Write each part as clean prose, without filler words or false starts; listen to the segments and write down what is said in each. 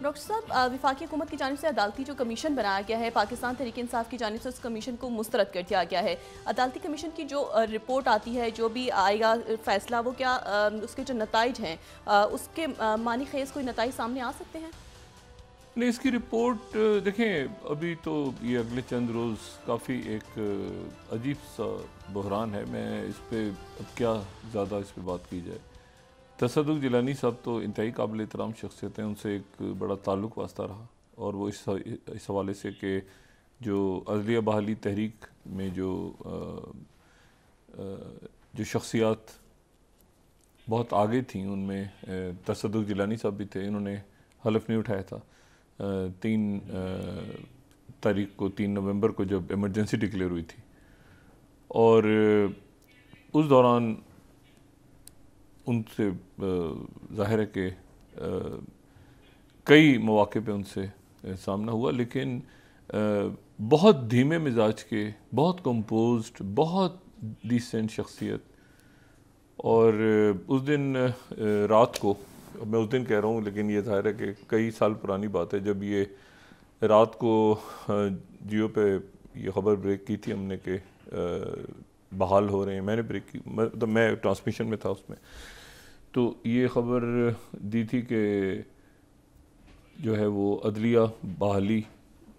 Doctor صاحب، وفاقی حکومت کی جانب سے عدالتی جو کمیشن بنایا گیا ہے، پاکستان تحریک انصاف کی جانب سے اس کمیشن کو مسترد کر دیا گیا ہے۔ عدالتی کمیشن کی جو رپورٹ آتی ہے، جو بھی آئے گا فیصلہ، وہ کیا اس کے جو نتائج ہیں اس کے معنی خیز کوئی نتائج سامنے آ سکتے ہیں؟ نہیں، اس کی رپورٹ دیکھیں، ابھی تو یہ اگلے چند روز کافی ایک عجیب سا بحران ہے۔ میں اس پہ اب کیا زیادہ اس پہ بات کی جائے۔ تصدق جیلانی صاحب تو انتہائی قابل احترام شخصیت ہیں، ان سے ایک بڑا تعلق واسطہ رہا، اور وہ اس حوالے سے کہ جو عدلیہ بحالی تحریک میں جو شخصیات بہت آگے تھیں، ان میں تصدق جیلانی صاحب بھی تھے۔ انہوں نے حلف نہیں اٹھایا تھا 3 تاریخ کو، 3 نومبر کو، جب ایمرجنسی ڈکلیئر ہوئی تھی، اور اس دوران ان سے ظاہر ہے کہ کئی مواقع پہ ان سے سامنا ہوا، لیکن بہت دھیمے مزاج کے، بہت کمپوزڈ، بہت ڈیسنٹ شخصیت۔ اور اس دن رات کو، میں اس دن کہہ رہا ہوں لیکن یہ ظاہر ہے کہ کئی سال پرانی بات ہے، جب یہ رات کو جیو پہ یہ خبر بریک کی تھی ہم نے کہ بحال ہو رہے ہیں، میں نے بریک کی، مطلب میں ٹرانسمیشن میں تھا اس میں، تو یہ خبر دی تھی کہ جو ہے وہ عدلیہ بحالی،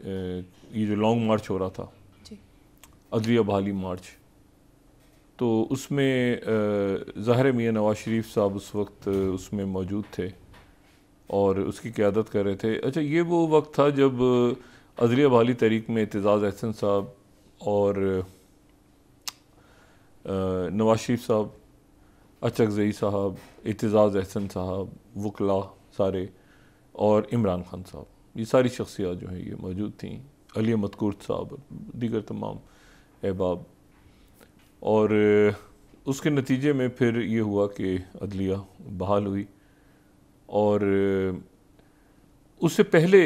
یہ جو لانگ مارچ ہو رہا تھا، عدلیہ بحالی مارچ، تو اس میں ظاہر میاں نواز شریف صاحب اس وقت اس میں موجود تھے اور اس کی قیادت کر رہے تھے۔ اچھا، یہ وہ وقت تھا جب عدلیہ بحالی تحریک میں اعتزاز احسن صاحب اور نواز شریف صاحب، اچکزئی صاحب، اعتزاز احسن صاحب، وکلاء سارے، اور عمران خان صاحب، یہ ساری شخصیات جو ہیں یہ موجود تھیں، علی احمد کرد صاحب، دیگر تمام احباب۔ اور اس کے نتیجے میں پھر یہ ہوا کہ عدلیہ بحال ہوئی، اور اس سے پہلے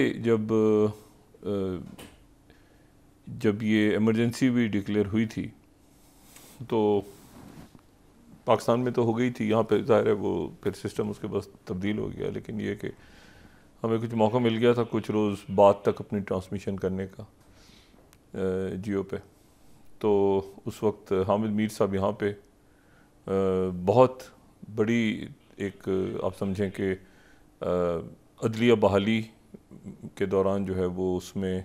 جب یہ ایمرجنسی بھی ڈکلیئر ہوئی تھی تو پاکستان میں تو ہو گئی تھی، یہاں پہ ظاہر ہے وہ پھر سسٹم اس کے بس تبدیل ہو گیا، لیکن یہ کہ ہمیں کچھ موقع مل گیا تھا کچھ روز بعد تک اپنی ٹرانسمیشن کرنے کا جیو پہ۔ تو اس وقت حامد میر صاحب یہاں پہ بہت بڑی ایک، آپ سمجھیں کہ عدلیہ بحالی کے دوران جو ہے وہ اس میں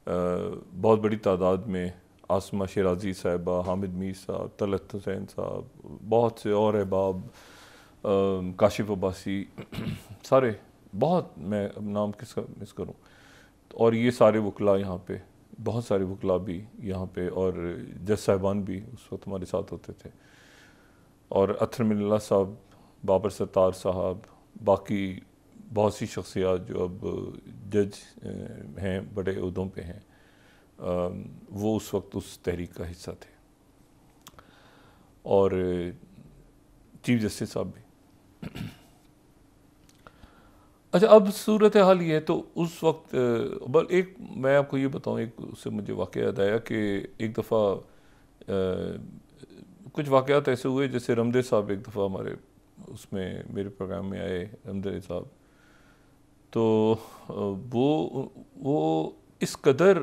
بہت بڑی تعداد میں عاصمہ شیرازی صاحبہ، حامد میر صاحب، طلعت حسین صاحب، بہت سے اور احباب، کاشف عباسی، سارے بہت، میں اب نام کس کا مس کروں، اور یہ سارے وکلاء یہاں پہ، بہت سارے وکلاء بھی یہاں پہ، اور جج صاحبان بھی اس وقت ہمارے ساتھ ہوتے تھے، اور اطہر من اللہ صاحب، بابر ستار صاحب، باقی بہت سی شخصیات جو اب جج ہیں، بڑے عہدوں پہ ہیں، وہ اس وقت اس تحریک کا حصہ تھے، اور چیف جسٹس صاحب بھی۔ اچھا، اب صورتحال یہ ہے، تو اس وقت ایک میں آپ کو یہ بتاؤں، ایک اس سے مجھے واقعہ یاد آیا کہ ایک دفعہ کچھ واقعات ایسے ہوئے، جیسے رمدے صاحب ایک دفعہ ہمارے اس میں میرے پروگرام میں آئے، رمدے صاحب، تو وہ اس قدر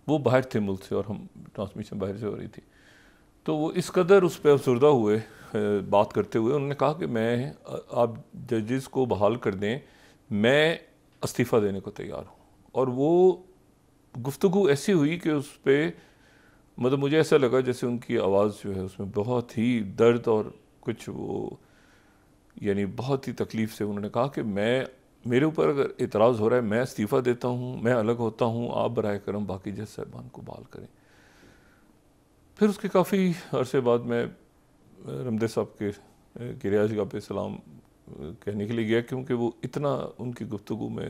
وہ باہر تھے ملک سے، اور ہم ٹرانسمیشن باہر سے ہو رہی تھی، تو وہ اس قدر اس پہ افسردہ ہوئے بات کرتے ہوئے، انہوں نے کہا کہ آپ ججز کو بحال کر دیں، میں استعفیٰ دینے کو تیار ہوں۔ اور وہ گفتگو ایسی ہوئی کہ اس پہ مطلب مجھے ایسا لگا جیسے ان کی آواز جو ہے اس میں بہت ہی درد اور کچھ وہ، یعنی بہت ہی تکلیف سے انہوں نے کہا کہ میرے اوپر اگر اعتراض ہو رہا ہے، میں استعفیٰ دیتا ہوں، میں الگ ہوتا ہوں، آپ براہ کرم باقی جج صاحبان کو بحال کریں۔ پھر اس کے کافی عرصے بعد میں رمدے صاحب کے رہائش گاہ پہ سلام کہنے کے لیے گیا، کیونکہ وہ اتنا ان کی گفتگو میں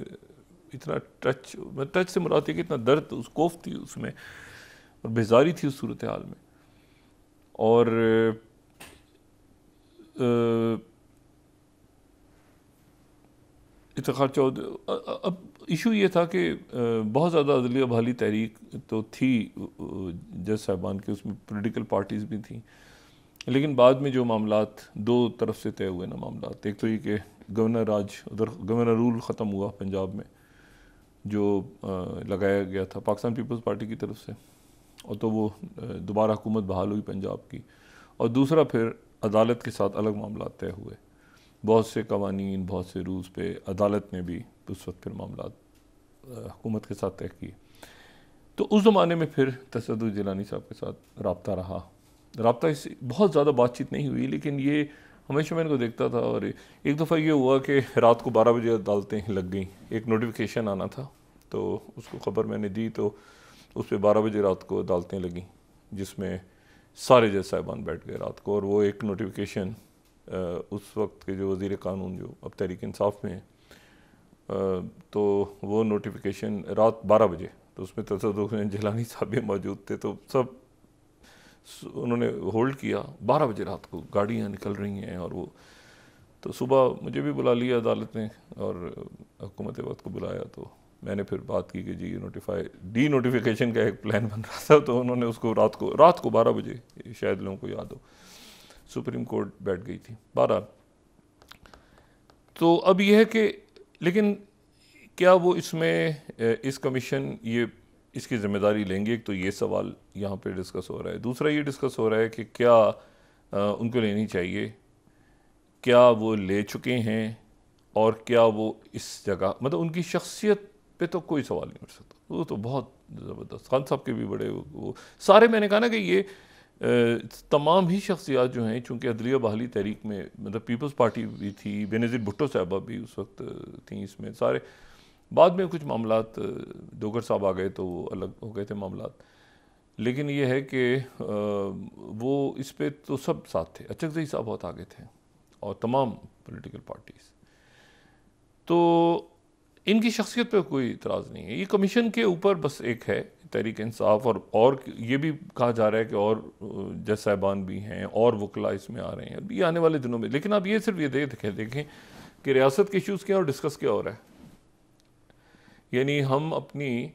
اتنا ٹچ سے مراد ہے کہ اتنا درد، اس کوف تھی اس میں، اور بیزاری تھی اس صورتحال میں۔ اور افتخار چودھری، اب ایشو یہ تھا کہ بہت زیادہ عدلیہ بحالی تحریک تو تھی جج صاحبان کے، اس میں پولیٹیکل پارٹیز بھی تھیں، لیکن بعد میں جو معاملات دو طرف سے طے ہوئے نا معاملات، ایک تو یہ کہ گورنر راج ادھر گورنر رول ختم ہوا پنجاب میں جو لگایا گیا تھا پاکستان پیپلز پارٹی کی طرف سے، اور تو وہ دوبارہ حکومت بحال ہوئی پنجاب کی. اور دوسرا پھر عدالت کے ساتھ الگ معاملات طے ہوئے، بہت سے قوانین، بہت سے رولز پہ عدالت نے بھی اس وقت پھر معاملات حکومت کے ساتھ طے کیے. تو اس زمانے میں پھر تصدق جیلانی صاحب کے ساتھ رابطہ رہا. رابطہ اس بہت زیادہ بات چیت نہیں ہوئی، لیکن یہ ہمیشہ میں ان کو دیکھتا تھا. اور ایک دفعہ یہ ہوا کہ رات کو 12 بجے عدالتیں لگ گئیں، ایک نوٹیفیکیشن آنا تھا تو اس کو خبر میں نے دی، تو اس پہ 12 بجے رات کو عدالتیں لگیں جس میں سارے جج صاحبان بیٹھ گئے رات کو. اور وہ ایک نوٹیفیکیشن اس وقت کے جو وزیر قانون جو اب تحریک انصاف میں ہیں، تو وہ نوٹیفیکیشن رات 12 بجے، تو اس میں تصدق جیلانی صاحب بھی موجود تھے، تو سب انہوں نے ہولڈ کیا. 12 بجے رات کو گاڑیاں نکل رہی ہیں، اور وہ تو صبح مجھے بھی بلا لیا عدالت نے اور حکومت وقت کو بلایا. تو میں نے پھر بات کی کہ جی ڈی نوٹیفیکیشن کا ایک پلان بن رہا تھا، تو انہوں نے اس کو رات کو 12 بجے، شاید لوگوں کو یاد ہو، سپریم کورٹ بیٹھ گئی تھی. بہرحال تو اب یہ ہے کہ لیکن کیا وہ اس میں اس کمیشن یہ اس کی ذمہ داری لیں گے؟ ایک تو یہ سوال یہاں پہ ڈسکس ہو رہا ہے. دوسرا یہ ڈسکس ہو رہا ہے کہ کیا ان کو لینی چاہیے، کیا وہ لے چکے ہیں، اور کیا وہ اس جگہ مطلب ان کی شخصیت پہ تو کوئی سوال نہیں اٹھ سکتا. وہ تو بہت زبردست، خان صاحب کے بھی بڑے وہ سارے، میں نے کہا نا کہ یہ تمام ہی شخصیات جو ہیں، چونکہ عدلیہ بحالی تحریک میں مطلب پیپلز پارٹی بھی تھی، بینظیر بھٹو صاحبہ بھی اس وقت تھیں اس میں، سارے بعد میں کچھ معاملات ڈوگر صاحب آ گئے تو وہ الگ ہو گئے تھے معاملات. لیکن یہ ہے کہ وہ اس پہ تو سب ساتھ تھے. اچکزئی صاحب بہت آگے تھے اور تمام پولیٹیکل پارٹیز. تو ان کی شخصیت پہ کوئی اعتراض نہیں ہے. یہ کمیشن کے اوپر بس ایک ہے تحریک انصاف، اور یہ بھی کہا جا رہا ہے کہ اور جج صاحبان بھی ہیں اور وکلاء اس میں آ رہے ہیں اب یہ آنے والے دنوں میں. لیکن اب یہ صرف یہ دیکھیں کہ ریاست کے ایشوز کیا اور ڈسکس کیا ہو رہا ہے. یعنی ہم اپنی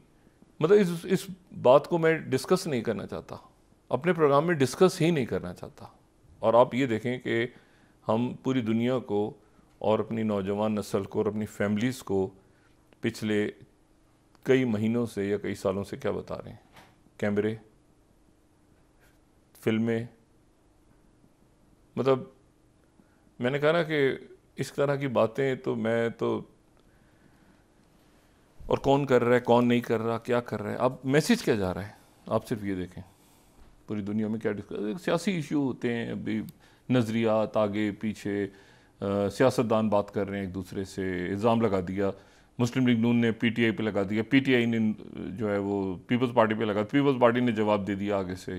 مطلب اس بات کو میں ڈسکس نہیں کرنا چاہتا، اپنے پروگرام میں ڈسکس ہی نہیں کرنا چاہتا. اور آپ یہ دیکھیں کہ ہم پوری دنیا کو اور اپنی نوجوان نسل کو اور اپنی فیملیز کو پچھلے کئی مہینوں سے یا کئی سالوں سے کیا بتا رہے ہیں. کیمرے، فلمیں، مطلب میں نے کہا نا کہ اس طرح کی باتیں تو میں تو، اور کون کر رہا ہے، کون نہیں کر رہا، کیا کر رہا ہے، اب میسیج کیا جا رہا ہے. آپ صرف یہ دیکھیں پوری دنیا میں کیا سیاسی ایشو ہوتے ہیں، ابھی نظریات آگے پیچھے، سیاستدان بات کر رہے ہیں ایک دوسرے سے. الزام لگا دیا مسلم لیگ نون نے پی ٹی آئی پہ لگا دیا، پی ٹی آئی نے جو ہے وہ پیپلز پارٹی پہ لگا، پیپلز پارٹی نے جواب دے دیا آگے سے.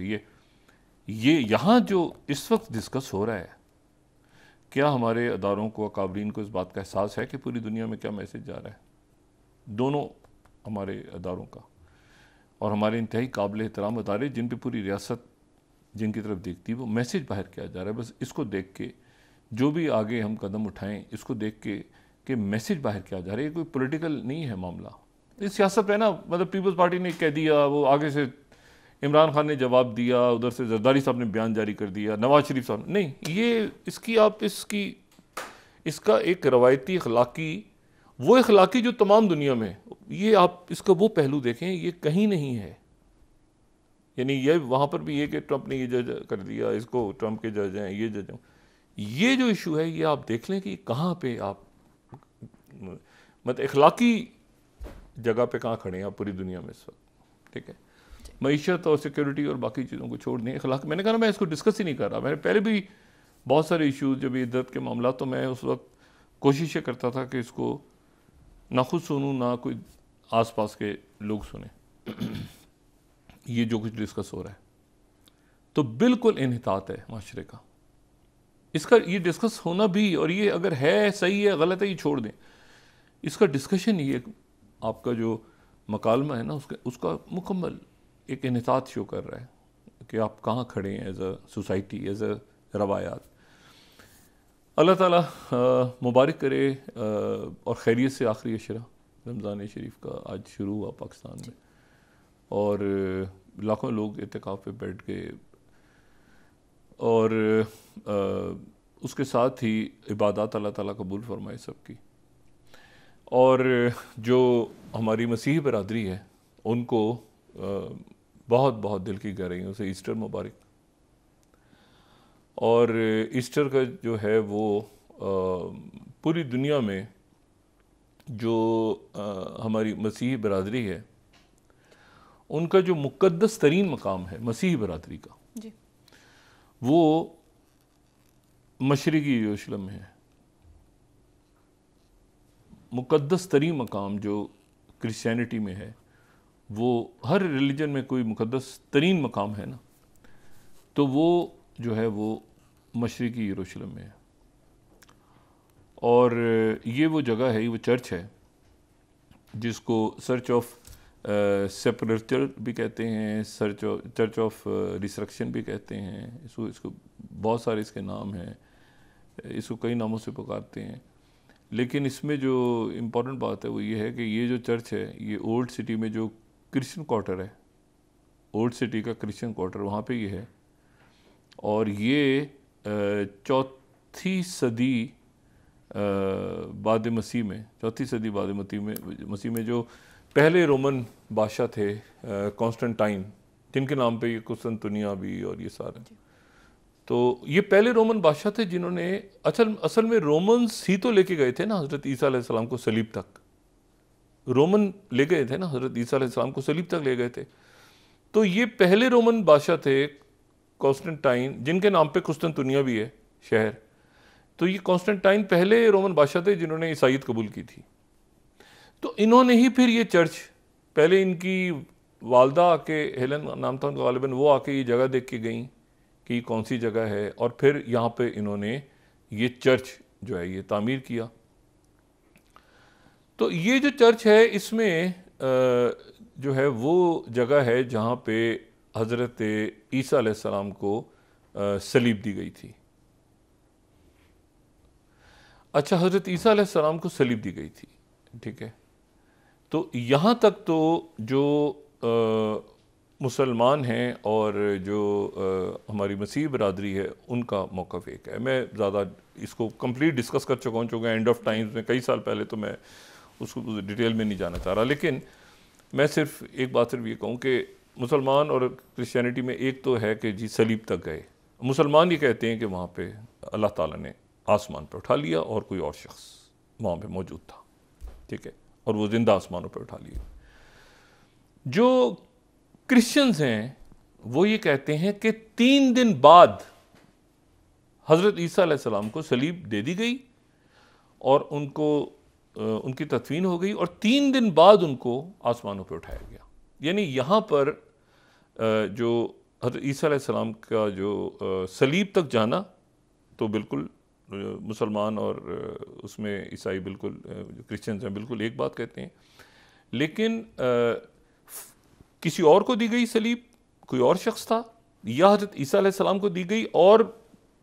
یہ یہاں جو اس وقت ڈسکس ہو رہا ہے، کیا ہمارے اداروں کو، اکابرین کو اس بات کا احساس ہے کہ پوری دنیا میں کیا میسیج جا رہا ہے؟ دونوں ہمارے اداروں کا اور ہمارے انتہائی قابل احترام ادارے جن پہ پوری ریاست جن کی طرف دیکھتی ہے، وہ میسیج باہر کیا جا رہا ہے. بس اس کو دیکھ کے جو بھی آگے ہم قدم اٹھائیں، اس کو دیکھ کے کہ میسیج باہر کیا جا رہا ہے. یہ کوئی پولیٹیکل نہیں ہے معاملہ. اس سیاست پہ نا مطلب پیپلز پارٹی نے کہہ دیا، وہ آگے سے عمران خان نے جواب دیا، ادھر سے زرداری صاحب نے بیان جاری کر دیا، نواز شریف صاحب نے نہیں. یہ اس کا ایک روایتی اخلاقی، وہ اخلاقی جو تمام دنیا میں، یہ آپ اس کا وہ پہلو دیکھیں، یہ کہیں نہیں ہے. یعنی یہ وہاں پر بھی یہ کہ ٹرمپ نے یہ جج کر دیا، اس کو ٹرمپ کے جج ہیں، یہ جج ہیں. یہ جو ایشو ہے یہ آپ دیکھ لیں کہ کہاں پہ آپ مطلب اخلاقی جگہ پہ کہاں کھڑے ہیں آپ پوری دنیا میں اس وقت. ٹھیک ہے، معیشت اور سیکیورٹی اور باقی چیزوں کو چھوڑ دیں، اخلاق. میں نے کہا نا میں اس کو ڈسکس ہی نہیں کر رہا. میں نے پہلے بھی بہت سارے ایشوز جب عدت کے معاملات، تو میں اس وقت کوشش یہ کرتا تھا کہ اس کو نہ خود سنوں نہ کوئی آس پاس کے لوگ سنیں. یہ جو کچھ ڈسکس ہو رہا ہے تو بالکل انحطاط ہے معاشرے کا. اس کا یہ ڈسکس ہونا بھی، اور یہ اگر ہے صحیح ہے غلط ہے یہ چھوڑ دیں. اس کا ڈسکشن، یہ آپ کا جو مکالمہ ہے نا اس کا مکمل ایک انحطاط شو کر رہا ہے کہ آپ کہاں کھڑے ہیں as a society, as a روایات. اللہ تعالیٰ مبارک کرے، اور خیریت سے آخری عشرہ رمضان شریف کا آج شروع ہوا پاکستان میں، اور لاکھوں لوگ اعتکاف پہ بیٹھ گئے. اور اس کے ساتھ ہی عبادات اللہ تعالیٰ قبول فرمائے سب کی. اور جو ہماری مسیحی برادری ہے ان کو بہت بہت دل کی گہرائیوں سے ایسٹر مبارک. اور ایسٹر کا جو ہے وہ پوری دنیا میں جو ہماری مسیحی برادری ہے ان کا جو مقدس ترین مقام ہے مسیحی برادری کا جی وہ مشرقی یروشلم میں ہے. مقدس ترین مقام جو کرسچینٹی میں ہے وہ ہر ریلیجن میں کوئی مقدس ترین مقام ہے نا تو وہ جو ہے وہ مشرقی یروشلم میں ہے. اور یہ وہ جگہ ہے, یہ وہ چرچ ہے جس کو چرچ آف سیپریچر بھی کہتے ہیں, چرچ آف ریسرکشن بھی کہتے ہیں, اس کو بہت سارے اس کے نام ہیں, اس کو کئی ناموں سے پکارتے ہیں. لیکن اس میں جو امپورٹنٹ بات ہے وہ یہ ہے کہ یہ جو چرچ ہے یہ اولڈ سٹی میں جو کرسچن کوارٹر ہے, اولڈ سٹی کا کرسچن کوارٹر وہاں پہ یہ ہے. اور یہ 4 صدی بعد مسیح میں, 4 صدی بعد مسیح میں جو پہلے رومن بادشاہ تھے کانسٹنٹائن, جن کے نام پہ یہ قسطنطنیہ بھی اور یہ سارے, تو یہ پہلے رومن بادشاہ تھے جنہوں نے اصل میں رومنز ہی تو لے کے گئے تھے نا حضرت عیسیٰ علیہ السلام کو صلیب تک. رومن لے گئے تھے نا حضرت عیسیٰ علیہ السلام کو صلیب تک لے گئے تھے. تو یہ پہلے رومن بادشاہ تھے کانسٹنٹائن, جن کے نام پہ قسطنطنیہ بھی ہے شہر. تو یہ کانسٹنٹائن پہلے رومن بادشاہ تھے جنہوں نے عیسائیت قبول کی تھی. تو انہوں نے ہی پھر یہ چرچ, پہلے ان کی والدہ آ کے, ہیلن نام تھا ان کا غالباً, وہ آ کے یہ جگہ دیکھ کے گئیں کہ یہ کون سی جگہ ہے, اور پھر یہاں پہ انہوں نے یہ چرچ جو ہے یہ تعمیر کیا. تو یہ جو چرچ ہے اس میں جو ہے وہ جگہ ہے جہاں پہ حضرت عیسیٰ علیہ السلام کو صلیب دی گئی تھی. اچھا, حضرت عیسیٰ علیہ السلام کو صلیب دی گئی تھی, ٹھیک ہے. تو یہاں تک تو جو مسلمان ہیں اور جو ہماری مسیحی برادری ہے ان کا موقف ایک ہے. میں زیادہ اس کو کمپلیٹ ڈسکس کر چکا ہوں, چونکہ اینڈ آف ٹائمز میں کئی سال پہلے, تو میں اس کو ڈیٹیل میں نہیں جانا چاہ رہا. لیکن میں صرف ایک بات صرف یہ کہوں کہ مسلمان اور کرسچینٹی میں ایک تو ہے کہ جی صلیب تک گئے. مسلمان یہ کہتے ہیں کہ وہاں پہ اللہ تعالیٰ نے آسمان پہ اٹھا لیا اور کوئی اور شخص وہاں پہ موجود تھا, ٹھیک ہے, اور وہ زندہ آسمانوں پہ اٹھا لیا. جو کرسچنز ہیں وہ یہ کہتے ہیں کہ 3 دن بعد حضرت عیسیٰ علیہ السلام کو صلیب دے دی گئی اور ان کی تدفین ہو گئی, اور 3 دن بعد ان کو آسمانوں پہ اٹھایا گیا. یعنی یہاں پر جو حضرت عیسیٰ علیہ السلام کا جو صلیب تک جانا تو بالکل مسلمان اور اس میں عیسائی بالکل, جو کرسچنز ہیں بالکل ایک بات کہتے ہیں. لیکن کسی اور کو دی گئی صلیب, کوئی اور شخص تھا, یا حضرت عیسیٰ علیہ السلام کو دی گئی اور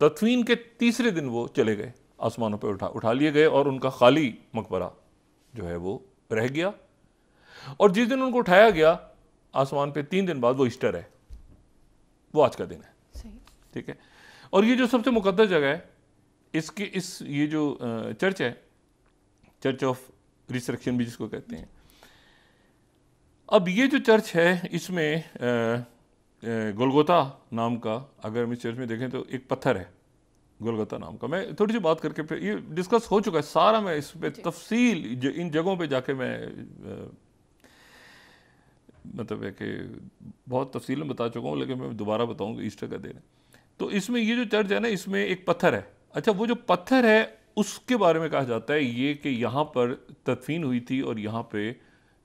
تدفین کے 3 دن وہ چلے گئے, آسمانوں پہ اٹھا لیے گئے, اور ان کا خالی مقبرہ جو ہے وہ رہ گیا. اور جس دن ان کو اٹھایا گیا آسمان پہ 3 دن بعد وہ ایسٹر ہے, وہ آج کا دن ہے, ٹھیک ہے. اور یہ جو سب سے مقدس جگہ ہے یہ جو چرچ ہے, چرچ آف ریسرکشن بھی جس کو کہتے ہیں. اب یہ جو چرچ ہے اس میں گلگوتا نام کا, اگر ہم اس چرچ میں دیکھیں تو ایک پتھر ہے گلگوتا نام کا. میں تھوڑی سی بات کر کے پھر, یہ ڈسکس ہو چکا ہے سارا, میں اس پہ تفصیل ان جگہوں پہ جا کے میں مطلب ہے کہ بہت تفصیل میں بتا چکا ہوں, لیکن میں دوبارہ بتاؤں گا ایسٹر کا دن ہے. تو اس میں یہ جو چرچ ہے نا اس میں ایک پتھر ہے. اچھا, وہ جو پتھر ہے اس کے بارے میں کہا جاتا ہے یہ کہ یہاں پر تدفین ہوئی تھی, اور یہاں پہ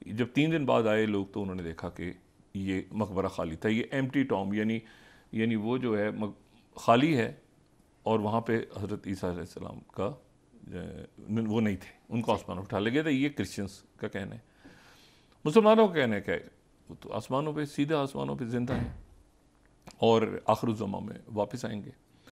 جب 3 دن بعد آئے لوگ تو انہوں نے دیکھا کہ یہ مقبرہ خالی تھا. یہ ایمٹی ٹام, یعنی وہ جو ہے خالی ہے, اور وہاں پہ حضرت عیسیٰ علیہ السلام کا وہ نہیں تھے, ان کو آسمانوں پہ اٹھا لے گیا تھا. یہ کرسچنس کا کہنا ہے. مسلمانوں کا کہنا ہے کہ وہ تو آسمانوں پہ, سیدھے آسمانوں پہ زندہ ہیں اور آخر الزماں میں واپس آئیں گے.